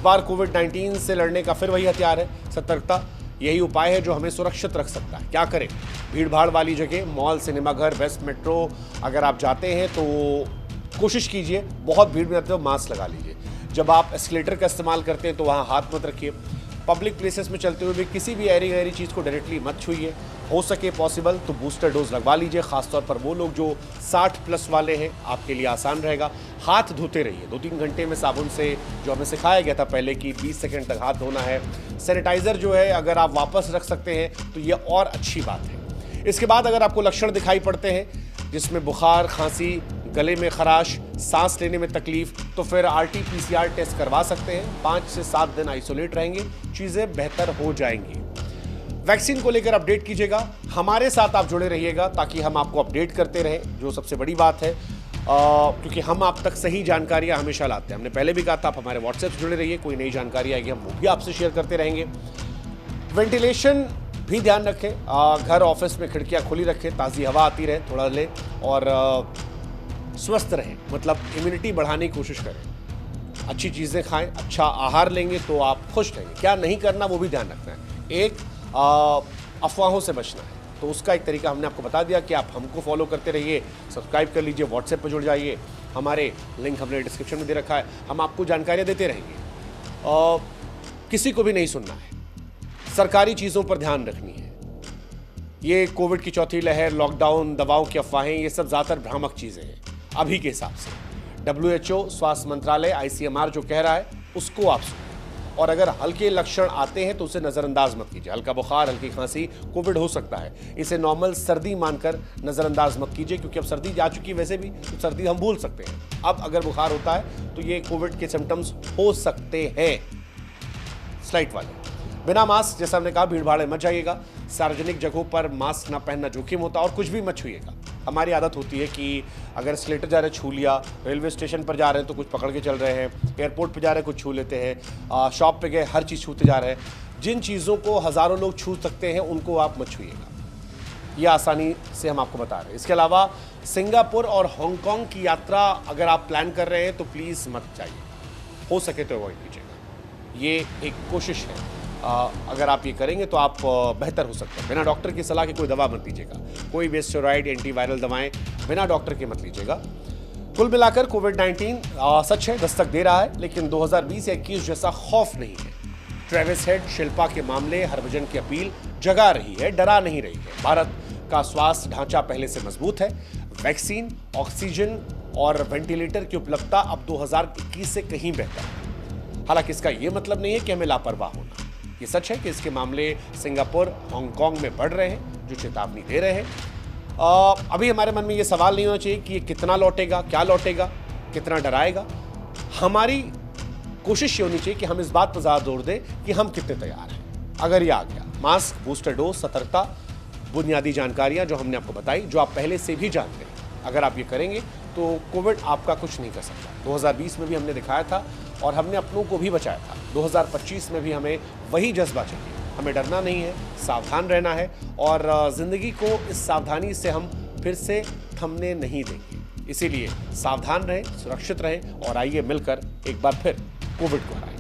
बार कोविड-19 से लड़ने का फिर वही हथियार है, सतर्कता। यही उपाय है जो हमें सुरक्षित रख सकता है। क्या करें? भीड़ भाड़ वाली जगह, मॉल, सिनेमाघर, वेस्ट मेट्रो अगर आप जाते हैं तो कोशिश कीजिए, बहुत भीड़ में आते हो मास्क लगा लीजिए। जब आप एस्केलेटर का इस्तेमाल करते हैं तो वहाँ हाथ मत रखिए। पब्लिक प्लेसेस में चलते हुए भी किसी भी ऐरी गैरी चीज़ को डायरेक्टली मत छूइए। हो सके पॉसिबल तो बूस्टर डोज लगवा लीजिए, खासतौर पर वो लोग जो 60 प्लस वाले हैं, आपके लिए आसान रहेगा। हाथ धोते रहिए 2-3 घंटे में साबुन से, जो हमें सिखाया गया था पहले कि 20 सेकंड तक हाथ धोना है। सैनिटाइज़र जो है अगर आप वापस रख सकते हैं तो ये और अच्छी बात है। इसके बाद अगर आपको लक्षण दिखाई पड़ते हैं जिसमें बुखार, खांसी, गले में खराश, सांस लेने में तकलीफ, तो फिर RT-PCR टेस्ट करवा सकते हैं। 5 से 7 दिन आइसोलेट रहेंगे, चीज़ें बेहतर हो जाएंगी। वैक्सीन को लेकर अपडेट कीजिएगा, हमारे साथ आप जुड़े रहिएगा ताकि हम आपको अपडेट करते रहें, जो सबसे बड़ी बात है, क्योंकि हम आप तक सही जानकारियां हमेशा लाते हैं। हमने पहले भी कहा था, आप हमारे व्हाट्सएप से जुड़े रहिए, कोई नई जानकारी आएगी हम वो भी आपसे शेयर करते रहेंगे। वेंटिलेशन भी ध्यान रखें, घर ऑफिस में खिड़कियां खुली रखें, ताज़ी हवा आती रहे, थोड़ा ले, और स्वस्थ रहें, मतलब इम्यूनिटी बढ़ाने की कोशिश करें। अच्छी चीज़ें खाएं, अच्छा आहार लेंगे तो आप खुश रहेंगे। क्या नहीं करना वो भी ध्यान रखना है। एक अफवाहों से बचना है, तो उसका एक तरीका हमने आपको बता दिया कि आप हमको फॉलो करते रहिए, सब्सक्राइब कर लीजिए, व्हाट्सएप पर जुड़ जाइए, हमारे लिंक हमने डिस्क्रिप्शन में दे रखा है, हम आपको जानकारियाँ देते रहेंगे। किसी को भी नहीं सुनना है, सरकारी चीज़ों पर ध्यान रखनी है। ये कोविड की चौथी लहर, लॉकडाउन, दवाओं की अफवाहें, ये सब ज़्यादातर भ्रामक चीज़ें हैं अभी के हिसाब से। WHO, स्वास्थ्य मंत्रालय, ICMR जो कह रहा है उसको आप सुनिए, और अगर हल्के लक्षण आते हैं तो उसे नज़रअंदाज मत कीजिए। हल्का बुखार, हल्की खांसी कोविड हो सकता है, इसे नॉर्मल सर्दी मानकर नज़रअंदाज मत कीजिए, क्योंकि अब सर्दी जा चुकी है वैसे भी, तो सर्दी हम भूल सकते हैं। अब अगर बुखार होता है तो ये कोविड के सिम्टम्स हो सकते हैं। स्लाइड वाले बिना मास्क, जैसा हमने कहा, भीड़ भाड़ में मत जाइएगा, सार्वजनिक जगहों पर मास्क ना पहनना जोखिम होता है, और कुछ भी मत छूइएगा। हमारी आदत होती है कि अगर एस्केलेटर जा रहे हैं छू लिया, रेलवे स्टेशन पर जा रहे हैं तो कुछ पकड़ के चल रहे हैं, एयरपोर्ट पर जा रहे हैं कुछ छू लेते हैं, शॉप पे गए हर चीज़ छूते जा रहे हैं। जिन चीज़ों को हज़ारों लोग छू सकते हैं उनको आप मत छूइएगा, ये आसानी से हम आपको बता रहे हैं। इसके अलावा सिंगापुर और हांगकांग की यात्रा अगर आप प्लान कर रहे हैं तो प्लीज़ मत जाइए, हो सके तो अवॉइड कीजिएगा। ये एक कोशिश है, अगर आप ये करेंगे तो आप बेहतर हो सकते हैं। बिना डॉक्टर की सलाह के कोई दवा मत लीजिएगा, कोई भी स्टेरॉइड, एंटीवायरल दवाएं बिना डॉक्टर के मत लीजिएगा। कुल मिलाकर कोविड-19 सच है दस्तक दे रहा है, लेकिन 2020 या 21 जैसा खौफ नहीं है। ट्रेविस हेड, शिल्पा के मामले, हरभजन की अपील जगा रही है, डरा नहीं रही है। भारत का स्वास्थ्य ढांचा पहले से मजबूत है। वैक्सीन, ऑक्सीजन और वेंटिलेटर की उपलब्धता अब 2021 से कहीं बेहतर है। हालांकि इसका यह मतलब नहीं है कि हमें लापरवाह होना। ये सच है कि इसके मामले सिंगापुर, हांगकांग में बढ़ रहे हैं, जो चेतावनी दे रहे हैं। अभी हमारे मन में ये सवाल नहीं होना चाहिए कि ये कितना लौटेगा, क्या लौटेगा, कितना डराएगा। हमारी कोशिश ये होनी चाहिए कि हम इस बात पर ज़्यादा जोर दें कि हम कितने तैयार हैं। अगर ये आ गया, मास्क, बूस्टर डोज, सतर्कता, बुनियादी जानकारियाँ जो हमने आपको बताई, जो आप पहले से भी जानते हैं, अगर आप ये करेंगे तो कोविड आपका कुछ नहीं कर सकता। 2020 में भी हमने दिखाया था और हमने अपनों को भी बचाया था। 2025 में भी हमें वही जज्बा चाहिए। हमें डरना नहीं है, सावधान रहना है, और ज़िंदगी को इस सावधानी से हम फिर से थमने नहीं देंगे। इसीलिए सावधान रहें, सुरक्षित रहें, और आइए मिलकर एक बार फिर कोविड को हराएं।